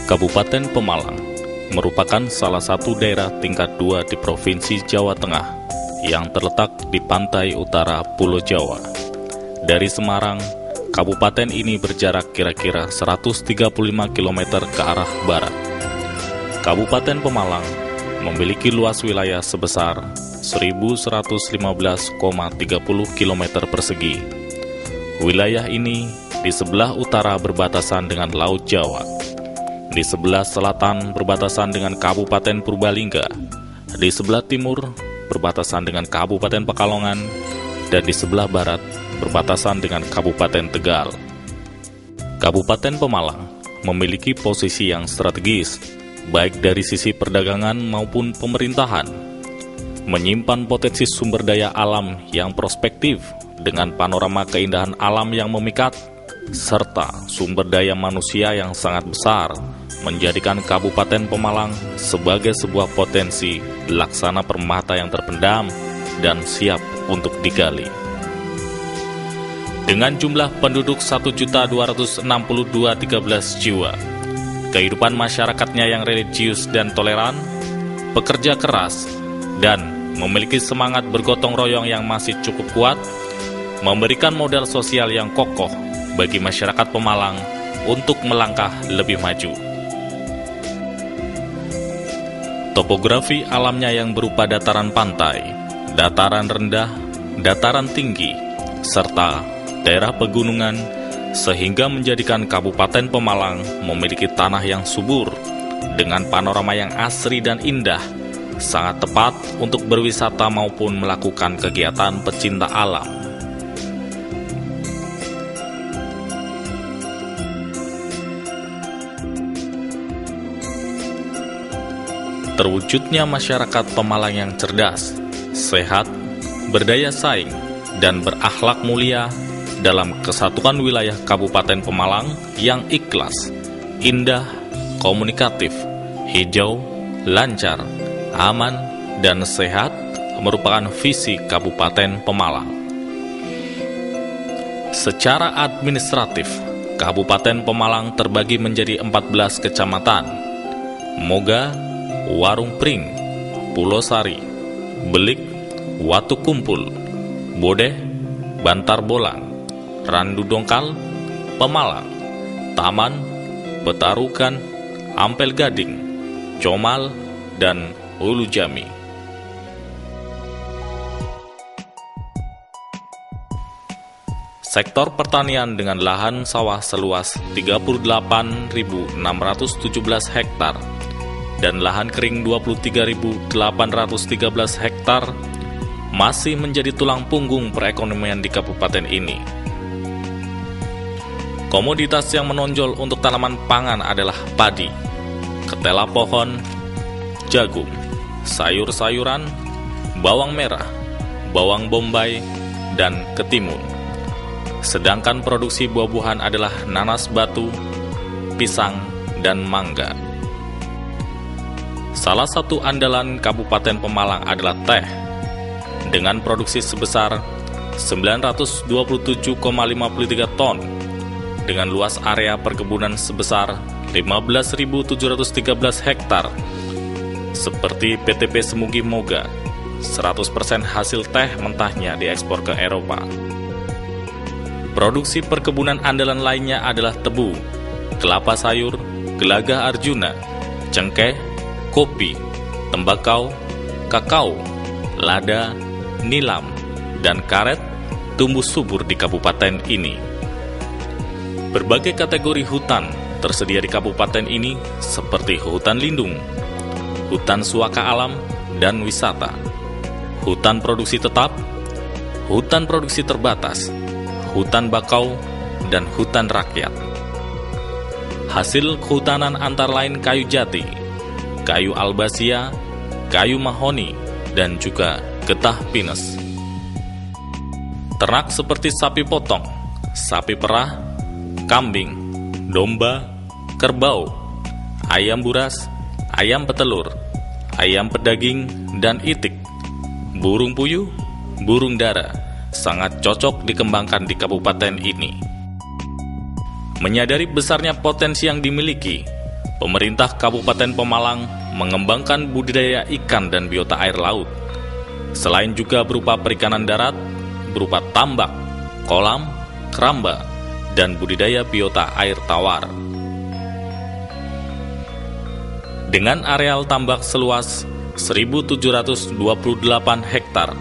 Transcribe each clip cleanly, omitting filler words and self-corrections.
Kabupaten Pemalang merupakan salah satu daerah tingkat 2 di Provinsi Jawa Tengah yang terletak di pantai utara Pulau Jawa. Dari Semarang, kabupaten ini berjarak kira-kira 135 km ke arah barat. Kabupaten Pemalang memiliki luas wilayah sebesar 1.115,30 km persegi. Wilayah ini di sebelah utara berbatasan dengan Laut Jawa, di sebelah selatan berbatasan dengan Kabupaten Purbalingga, di sebelah timur berbatasan dengan Kabupaten Pekalongan, dan di sebelah barat berbatasan dengan Kabupaten Tegal. Kabupaten Pemalang memiliki posisi yang strategis, baik dari sisi perdagangan maupun pemerintahan, menyimpan potensi sumber daya alam yang prospektif dengan panorama keindahan alam yang memikat, serta sumber daya manusia yang sangat besar, menjadikan Kabupaten Pemalang sebagai sebuah potensi laksana permata yang terpendam dan siap untuk digali. Dengan jumlah penduduk 1.262.013 jiwa, kehidupan masyarakatnya yang religius dan toleran, pekerja keras, dan memiliki semangat bergotong royong yang masih cukup kuat, memberikan modal sosial yang kokoh bagi masyarakat Pemalang untuk melangkah lebih maju. Topografi alamnya yang berupa dataran pantai, dataran rendah, dataran tinggi, serta daerah pegunungan, sehingga menjadikan Kabupaten Pemalang memiliki tanah yang subur, dengan panorama yang asri dan indah, sangat tepat untuk berwisata maupun melakukan kegiatan pecinta alam. Terwujudnya masyarakat Pemalang yang cerdas, sehat, berdaya saing, dan berakhlak mulia dalam kesatuan wilayah Kabupaten Pemalang yang ikhlas, indah, komunikatif, hijau, lancar, aman, dan sehat merupakan visi Kabupaten Pemalang. Secara administratif, Kabupaten Pemalang terbagi menjadi 14 kecamatan: Moga, Warung Pring, Pulau Sari, Belik, Watu Kumpul, Bodeh, Bantar Bolang, Randu Dongkal, Pemalang, Taman, Petarukan, Ampel Gading, Comal, dan Ulu Jami. Sektor pertanian dengan lahan sawah seluas 38.617 hektar dan lahan kering 23.813 hektar masih menjadi tulang punggung perekonomian di kabupaten ini. Komoditas yang menonjol untuk tanaman pangan adalah padi, ketela pohon, jagung, sayur-sayuran, bawang merah, bawang bombay, dan ketimun. Sedangkan produksi buah-buahan adalah nanas batu, pisang, dan mangga. Salah satu andalan Kabupaten Pemalang adalah teh, dengan produksi sebesar 927,53 ton, dengan luas area perkebunan sebesar 15.713 hektar. Seperti PTP Semugi Moga, 100% hasil teh mentahnya diekspor ke Eropa. Produksi perkebunan andalan lainnya adalah tebu, kelapa sayur, gelagah Arjuna, cengkeh, kopi, tembakau, kakao, lada, nilam, dan karet tumbuh subur di kabupaten ini. Berbagai kategori hutan tersedia di kabupaten ini seperti hutan lindung, hutan suaka alam dan wisata, hutan produksi tetap, hutan produksi terbatas, hutan bakau, dan hutan rakyat. Hasil kehutanan antara lain kayu jati, kayu albasia, kayu mahoni, dan juga getah pinus. Ternak seperti sapi potong, sapi perah, kambing, domba, kerbau, ayam buras, ayam petelur, ayam pedaging, dan itik, burung puyuh, burung dara, sangat cocok dikembangkan di kabupaten ini. Menyadari besarnya potensi yang dimiliki, pemerintah Kabupaten Pemalang mengembangkan budidaya ikan dan biota air laut. Selain juga berupa perikanan darat, berupa tambak, kolam, keramba, dan budidaya biota air tawar. Dengan areal tambak seluas 1.728 hektar,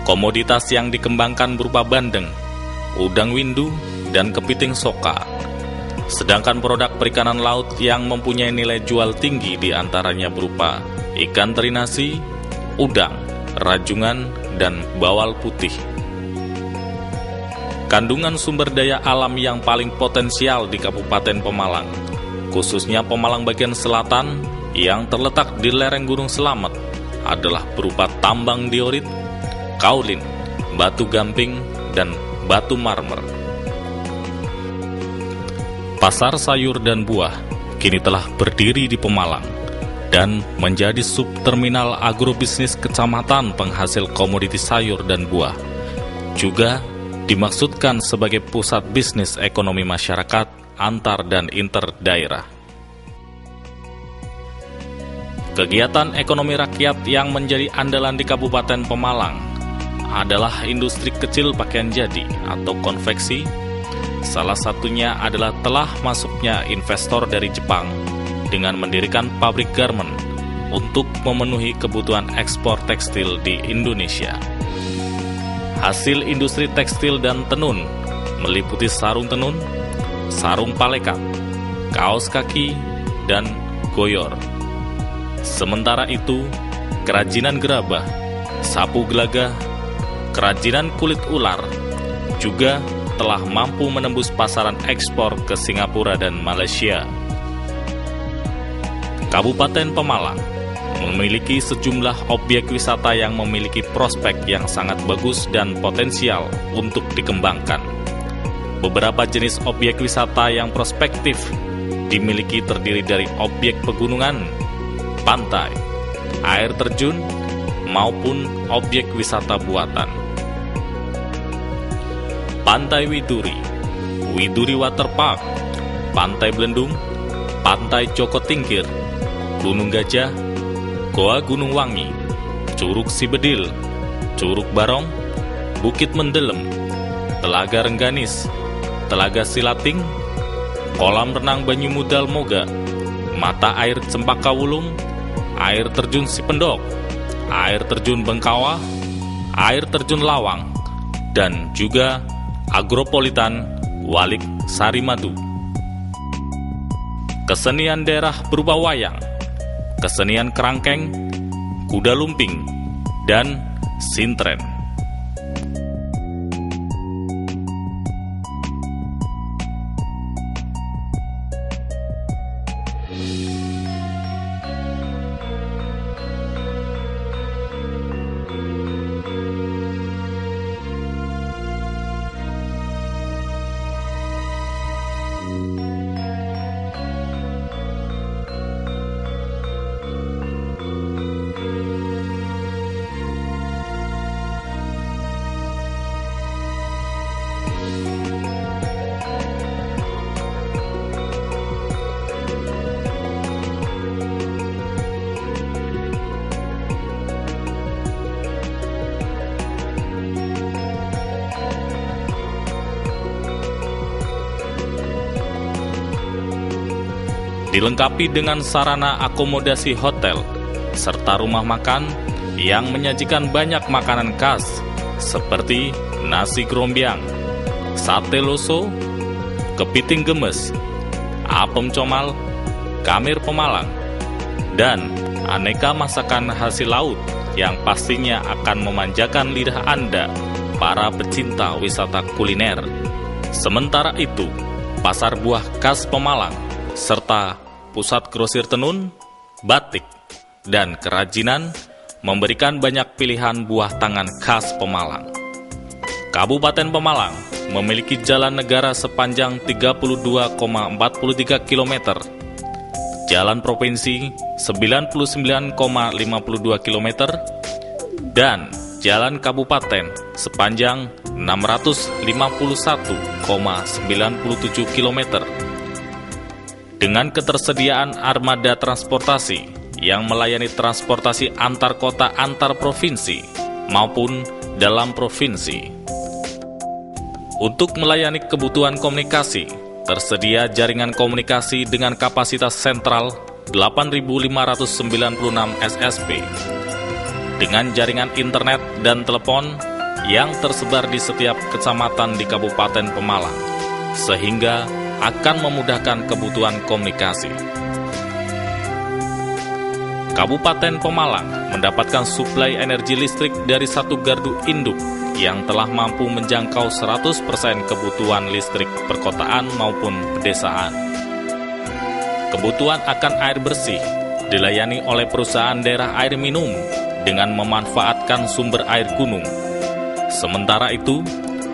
komoditas yang dikembangkan berupa bandeng, udang windu, dan kepiting soka. Sedangkan produk perikanan laut yang mempunyai nilai jual tinggi diantaranya berupa ikan teri nasi, udang, rajungan, dan bawal putih. Kandungan sumber daya alam yang paling potensial di Kabupaten Pemalang, khususnya Pemalang bagian selatan yang terletak di lereng Gunung Selamet, adalah berupa tambang diorit, kaulin, batu gamping, dan batu marmer. Pasar sayur dan buah kini telah berdiri di Pemalang dan menjadi subterminal agrobisnis kecamatan penghasil komoditi sayur dan buah. Juga dimaksudkan sebagai pusat bisnis ekonomi masyarakat antar dan inter daerah. Kegiatan ekonomi rakyat yang menjadi andalan di Kabupaten Pemalang adalah industri kecil pakaian jadi atau konveksi. Salah satunya adalah telah masuknya investor dari Jepang dengan mendirikan pabrik garment untuk memenuhi kebutuhan ekspor tekstil di Indonesia. Hasil industri tekstil dan tenun meliputi sarung tenun, sarung palekat, kaos kaki, dan goyor. Sementara itu, kerajinan gerabah, sapu gelagah, kerajinan kulit ular juga telah mampu menembus pasaran ekspor ke Singapura dan Malaysia. Kabupaten Pemalang memiliki sejumlah objek wisata yang memiliki prospek yang sangat bagus dan potensial untuk dikembangkan. Beberapa jenis objek wisata yang prospektif dimiliki terdiri dari objek pegunungan, pantai, air terjun, maupun objek wisata buatan. Pantai Widuri, Widuri Waterpark, Pantai Belendung, Pantai Joko Tingkir, Gunung Gajah, Goa Gunung Wangi, Curug Sibedil, Curug Barong, Bukit Mendelem, Telaga Rengganis, Telaga Silating, Kolam Renang Banyu Mudal Moga, Mata Air Cempaka Wulung, Air Terjun Sipendok, Air Terjun Bengkawa, Air Terjun Lawang, dan juga Agropolitan Walik Sarimadu. Kesenian daerah berupa wayang, kesenian kerangkeng, kuda lumping, dan sintren. Dilengkapi dengan sarana akomodasi hotel, serta rumah makan yang menyajikan banyak makanan khas, seperti nasi grombyang, sate loso, kepiting gemes, apem comal, kamir Pemalang, dan aneka masakan hasil laut yang pastinya akan memanjakan lidah Anda, para pecinta wisata kuliner. Sementara itu, pasar buah khas Pemalang, serta pusat grosir tenun, batik, dan kerajinan memberikan banyak pilihan buah tangan khas Pemalang. Kabupaten Pemalang memiliki jalan negara sepanjang 32,43 km, jalan provinsi 99,52 km, dan jalan kabupaten sepanjang 651,97 km. Dengan ketersediaan armada transportasi yang melayani transportasi antar kota antar provinsi maupun dalam provinsi. Untuk melayani kebutuhan komunikasi, tersedia jaringan komunikasi dengan kapasitas sentral 8.596 SSP, dengan jaringan internet dan telepon yang tersebar di setiap kecamatan di Kabupaten Pemalang, sehingga akan memudahkan kebutuhan komunikasi. Kabupaten Pemalang mendapatkan suplai energi listrik dari satu gardu induk yang telah mampu menjangkau 100% kebutuhan listrik perkotaan maupun pedesaan. Kebutuhan akan air bersih dilayani oleh perusahaan daerah air minum dengan memanfaatkan sumber air gunung. Sementara itu,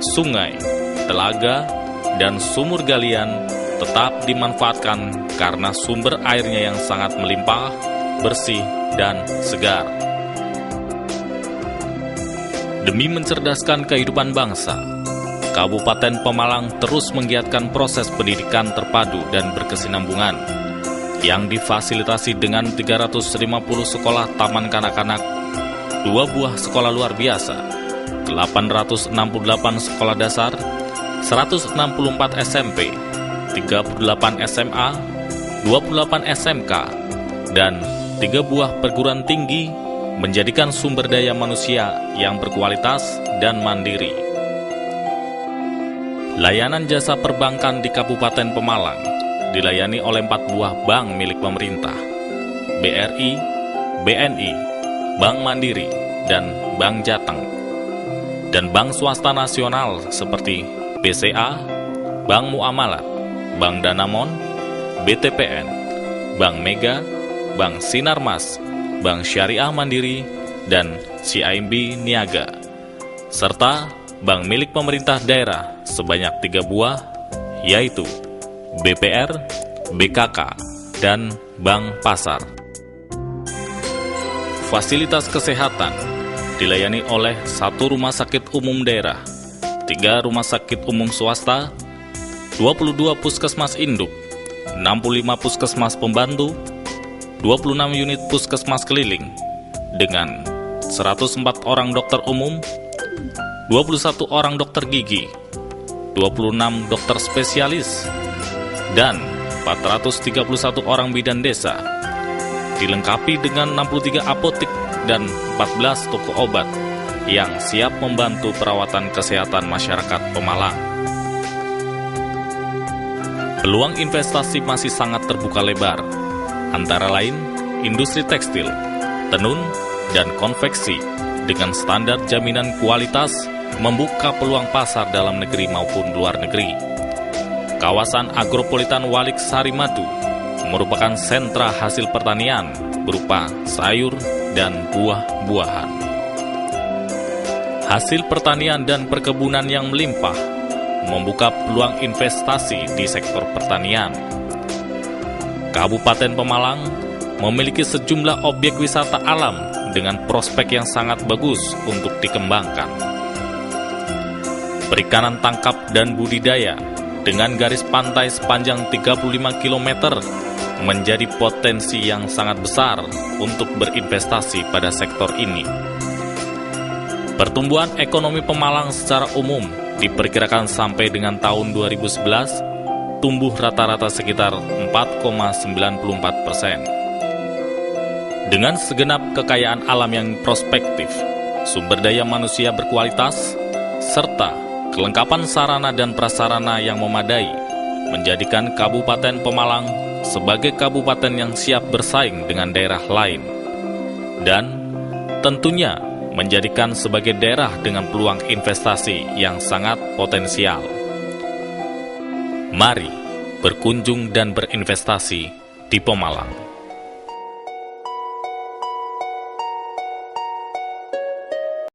sungai, telaga, dan sumur galian tetap dimanfaatkan karena sumber airnya yang sangat melimpah, bersih, dan segar. Demi mencerdaskan kehidupan bangsa, Kabupaten Pemalang terus menggiatkan proses pendidikan terpadu dan berkesinambungan yang difasilitasi dengan 350 sekolah taman kanak-kanak, 2 buah sekolah luar biasa, 868 sekolah dasar, 164 SMP, 38 SMA, 28 SMK, dan 3 buah perguruan tinggi menjadikan sumber daya manusia yang berkualitas dan mandiri. Layanan jasa perbankan di Kabupaten Pemalang dilayani oleh 4 buah bank milik pemerintah, BRI, BNI, Bank Mandiri, dan Bank Jateng, dan bank swasta nasional seperti BCA, Bank Muamalat, Bank Danamon, BTPN, Bank Mega, Bank Sinarmas, Bank Syariah Mandiri, dan CIMB Niaga, serta bank milik pemerintah daerah sebanyak 3 buah, yaitu BPR, BKK, dan Bank Pasar. Fasilitas kesehatan dilayani oleh 1 rumah sakit umum daerah, 3 rumah sakit umum swasta, 22 puskesmas induk, 65 puskesmas pembantu, 26 unit puskesmas keliling, dengan 104 orang dokter umum, 21 orang dokter gigi, 26 dokter spesialis, dan 431 orang bidan desa, dilengkapi dengan 63 apotek dan 14 toko obat yang siap membantu perawatan kesehatan masyarakat Pemalang. Peluang investasi masih sangat terbuka lebar, antara lain industri tekstil, tenun, dan konveksi dengan standar jaminan kualitas membuka peluang pasar dalam negeri maupun luar negeri. Kawasan agropolitan Walik Sari Madu merupakan sentra hasil pertanian berupa sayur dan buah-buahan. Hasil pertanian dan perkebunan yang melimpah membuka peluang investasi di sektor pertanian. Kabupaten Pemalang memiliki sejumlah objek wisata alam dengan prospek yang sangat bagus untuk dikembangkan. Perikanan tangkap dan budidaya dengan garis pantai sepanjang 35 km menjadi potensi yang sangat besar untuk berinvestasi pada sektor ini. Pertumbuhan ekonomi Pemalang secara umum diperkirakan sampai dengan tahun 2011 tumbuh rata-rata sekitar 4,94%. Dengan segenap kekayaan alam yang prospektif, sumber daya manusia berkualitas, serta kelengkapan sarana dan prasarana yang memadai, menjadikan Kabupaten Pemalang sebagai kabupaten yang siap bersaing dengan daerah lain, dan tentunya menjadikan sebagai daerah dengan peluang investasi yang sangat potensial. Mari berkunjung dan berinvestasi di Pemalang.